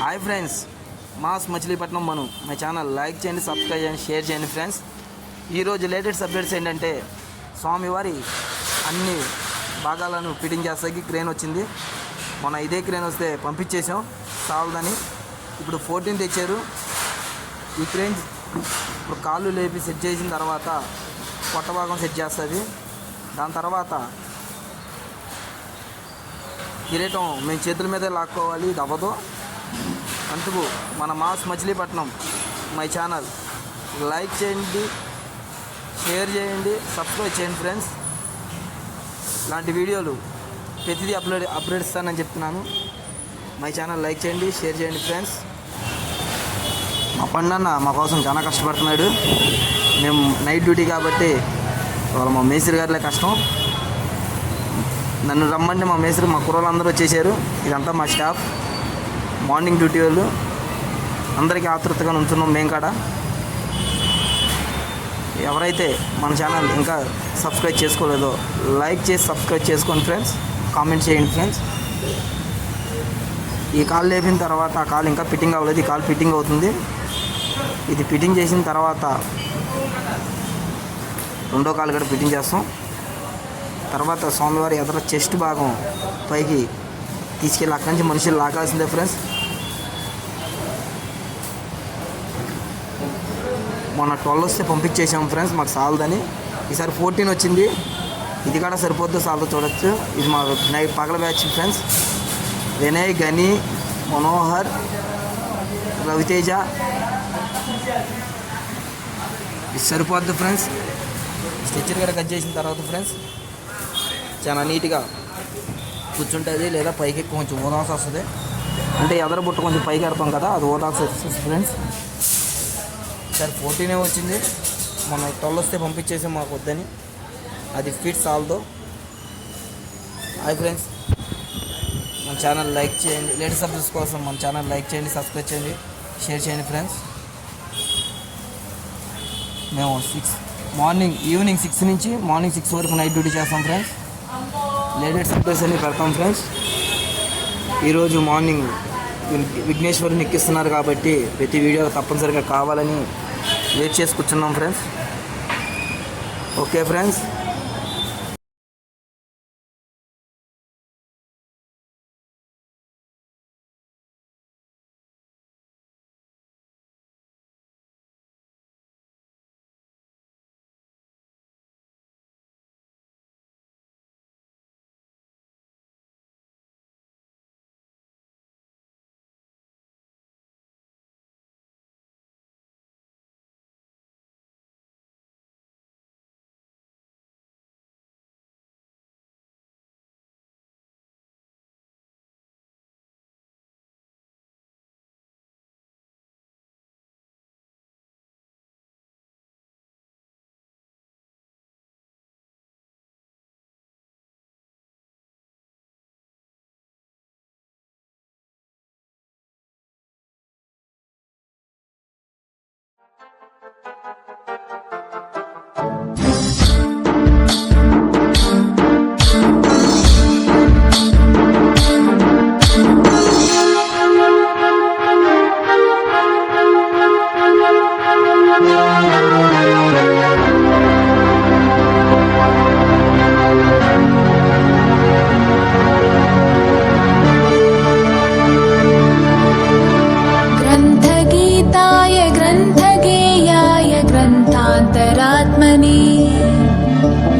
Hi friends, mass Machilipatnam Manu my channel like చేయండి, subscribe చేయండి, share చేయండి ఫ్రెండ్స్. ఈరోజు లేటెస్ట్ అప్డేట్స్ ఏంటంటే స్వామివారి అన్ని భాగాలను ఫిట్టింగ్ చేస్తాకి క్రేన్ వచ్చింది. మొన్న ఇదే క్రేన్ వస్తే పంపించేసాం చాలదని. ఇప్పుడు 14 తెచ్చారు. ఈ క్రేన్ ఇప్పుడు కాళ్ళు లేపి సెట్ చేసిన తర్వాత కొత్త భాగం సెట్ చేస్తుంది. దాని తర్వాత కిరీటం మేము చేతుల మీదే లాక్కోవాలి, ఇది అవ్వదు. అందుకు మన mass Machilipatnam my channel like చేయండి, షేర్ చేయండి, సబ్స్క్రైబ్ చేయండి ఫ్రెండ్స్. ఇలాంటి వీడియోలు ప్రతిదీ అప్లోడ్ ఇస్తానని చెప్తున్నాను. మై ఛానల్ లైక్ చేయండి, షేర్ చేయండి ఫ్రెండ్స్. మా పండన్న మా కోసం చాలా కష్టపడుతున్నాడు. మేము నైట్ డ్యూటీ కాబట్టి వాళ్ళ మా మేస్త్రి గారిలే కష్టం. నన్ను రమ్మంటే మా మేస్త్రి మా కుర్రోళ్ళు అందరూ వచ్చేసారు. ఇదంతా మా స్టాఫ్ మార్నింగ్ డ్యూటీ వాళ్ళు. అందరికీ ఆతృతగా ఉంచున్నాం మేము కాడ. ఎవరైతే మన ఛానల్ ఇంకా సబ్స్క్రైబ్ చేసుకోలేదో లైక్ చేసి సబ్స్క్రైబ్ చేసుకోండి ఫ్రెండ్స్. కామెంట్ చేయండి ఫ్రెండ్స్. ఈ కాల్ లేపిన తర్వాత ఆ కాల్ ఇంకా ఫిట్టింగ్ అవ్వలేదు. ఈ కాల్ ఫిట్టింగ్ అవుతుంది. ఇది ఫిట్టింగ్ చేసిన తర్వాత రెండో కాలు కూడా ఫిట్టింగ్ చేస్తాం. తర్వాత స్వామివారి ఎదుర చెస్ట్ భాగం పైకి తీసుకెళ్ళి అక్కడి నుంచి మనుషులు లాగాల్సిందే ఫ్రెండ్స్. మొన్న 12 వస్తే పంపించేసాం ఫ్రెండ్స్, మాకు చాలదని. ఈసారి 14 వచ్చింది. ఇది కూడా సరిపోద్దు, చాలదు చూడొచ్చు. ఇది మా నైట్ పగల బ్యాచ్ ఫ్రెండ్స్. వినయ్, గని, మనోహర్, రవితేజ. ఇది సరిపోద్దు ఫ్రెండ్స్. స్ట్రెచ్చర్ కూడా కట్ చేసిన తర్వాత ఫ్రెండ్స్ చాలా నీట్గా కూర్చుంటుంది. లేదా పైకి కొంచెం ఊదాల్సి వస్తుంది. అంటే ఎదర బుట్ట కొంచెం పైకి ఎడతాం కదా, అది ఊదాల్సి వస్తుంది ఫ్రెండ్స్. సరే 14 వచ్చింది. మొన్న 12 వస్తే పంపించేసి మాకు వద్దని. అది ఫిట్ సాల్దో. హాయ్ ఫ్రెండ్స్, మన ఛానల్ లైక్ చేయండి. లేటెస్ట్ అప్డేట్స్ కోసం మన ఛానల్ లైక్ చేయండి, సబ్స్క్రైబ్ చేయండి, షేర్ చేయండి ఫ్రెండ్స్. మేము ఈవినింగ్ 6 నుంచి మార్నింగ్ 6 వరకు నైట్ డ్యూటీ చేస్తాం ఫ్రెండ్స్. లేటెస్ట్ అప్డేట్స్ అన్నీ పెడతాం ఫ్రెండ్స్. ఈరోజు మార్నింగ్ విఘ్నేశ్వరుని ఎక్కిస్తున్నారు కాబట్టి ప్రతి వీడియో తప్పనిసరిగా కావాలని వెయిట్ చేసి కూర్చున్నాం ఫ్రెండ్స్. Okay friends.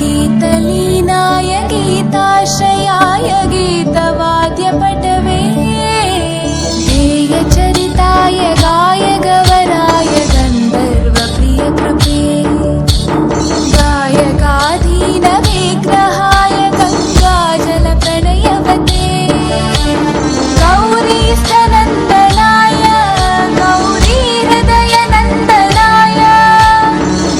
गीतलीनाय गीताश्रयाय गीतवाद्यपटवे गेयचरिताय गायगवराय गन्धर्वप्रियकृपे गायकाधीनविग्रहाय गङ्गाजलप्रणयवते गौरीस्तनन्दनाय गौरीहृदयनन्दनाय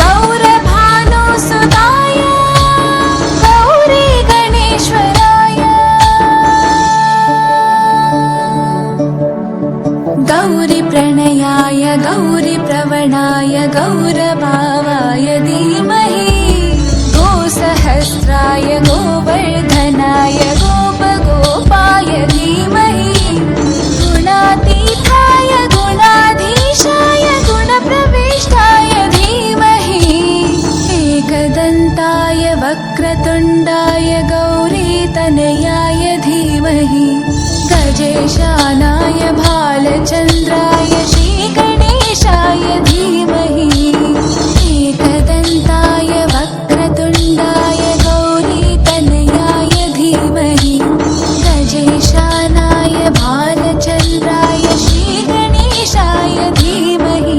गौरभानुसुताय गौरी गणेश्वराय गौरी प्रणयाय गौरी प्रवणाय गौरभावाय धीमहि गोसहस्राय गोवर्धनाय गोपगोपाय धीमहि गुणातीत धीमहि गजेशानाय भालचन्द्राय श्रीगणेशाय धीमहि एकदन्ताय वक्रतुण्डाय गौरीतनयाय धीमहि गजेशानाय भालचन्द्राय श्रीगणेशाय धीमहि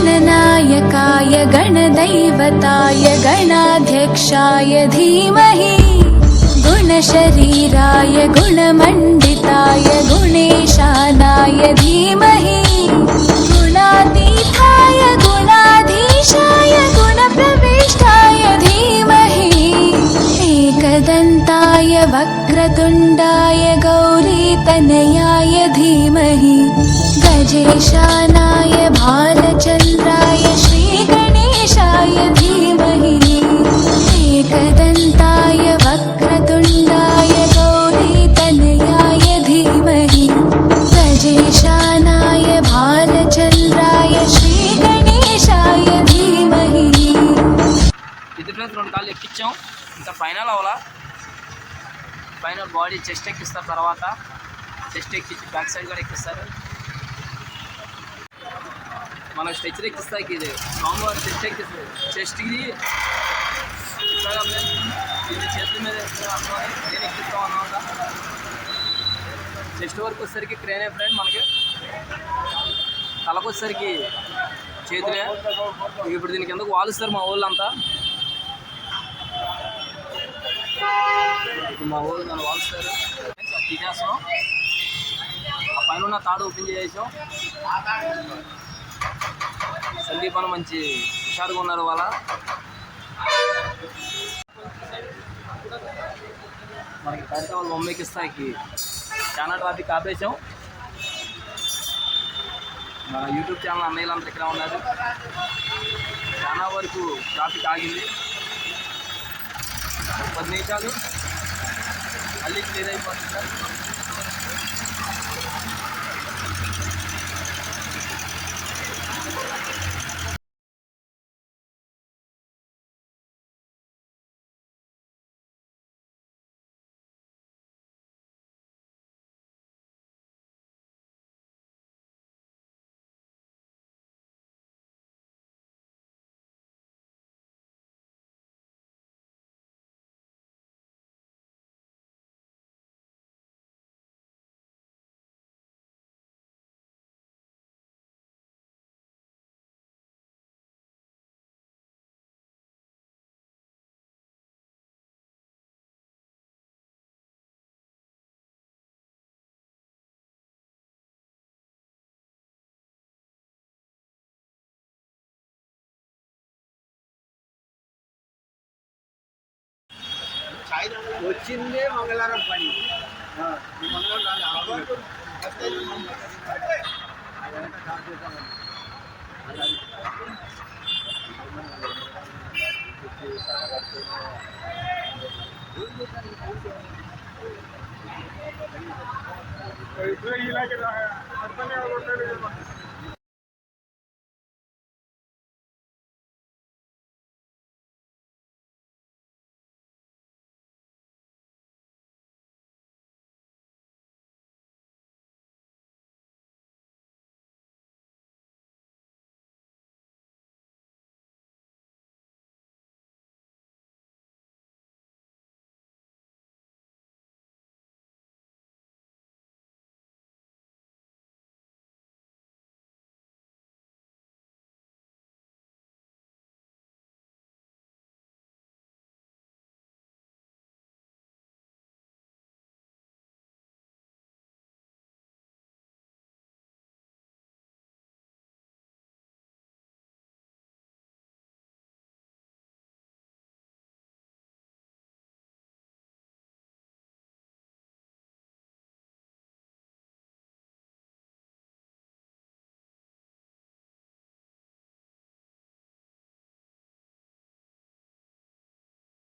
गणनायकाय गणदैवताय गणाध्यक्षाय धीमहि गुणशरीराय गुणमण्डिताय गुणेशानाय धीमहि गुणातीताय गुणाधीशाय गुणप्रविष्टाय धीमहि एकदन्ताय वक्रतुण्डाय गौरीतनयाय धीमहि गजेशानाय भालचन्द्राय श्रीगणेशाय धीमहि एकदन्ताय वक्रतुण्डाय गौरीतनयाय धीमहि गजेशानाय भालचन्द्राय श्रीगणेशाय धीमहि ఇది ఫ్రెండ్స్ 2 కాళ్ళు ఎక్కించాం ఇంకా ఫైనల్ అవ్వాలా ఫైనల్ బాడీ చెస్ట్ ఎక్కిస్తారు తర్వాత చెస్ట్ ఎక్కించి బ్యాక్ సైడ్ కూడా ఎక్కిస్తారు మన స్ట్రెచర్ ఎక్కిస్తాకి ఇది స్వామివారి చెస్ట్ ఎక్కిస్తుంది చెస్ట్కి ఇది చేతుల మీద నేను ఎక్కిస్తాం అన్నమాట చెస్ట్ వరకు వచ్చేసరికి క్రేనే ఫ్రెండ్ మనకి తలకు వచ్చేసరికి చేతులే ఇప్పుడు దీనికి ఎందుకు వాలుస్తారు మా ఊళ్ళంతా మా ఊళ్ళు నన్ను వాలుస్తారు తీసేస్తాం ఆ పైన ఉన్న తాడు ఓపెన్ చేసాం సందీప్ అన్న మంచి హుషారుగా ఉన్నారు వాళ్ళ మనకి కార్యక్రమాలు బొమ్మకి ఇస్తాకి చాలా ట్రాఫిక్ ఆపేసాం మన యూట్యూబ్ ఛానల్ అన్నయ్యలంతా ఇక్కడ ఉన్నారు చాలా వరకు ట్రాఫిక్ ఆగింది 10 నిమిషాలు మళ్ళీ క్లియర్ అయిపోతుంది సార్ వచ్చిందే మంగళవారం పని ఇలాగే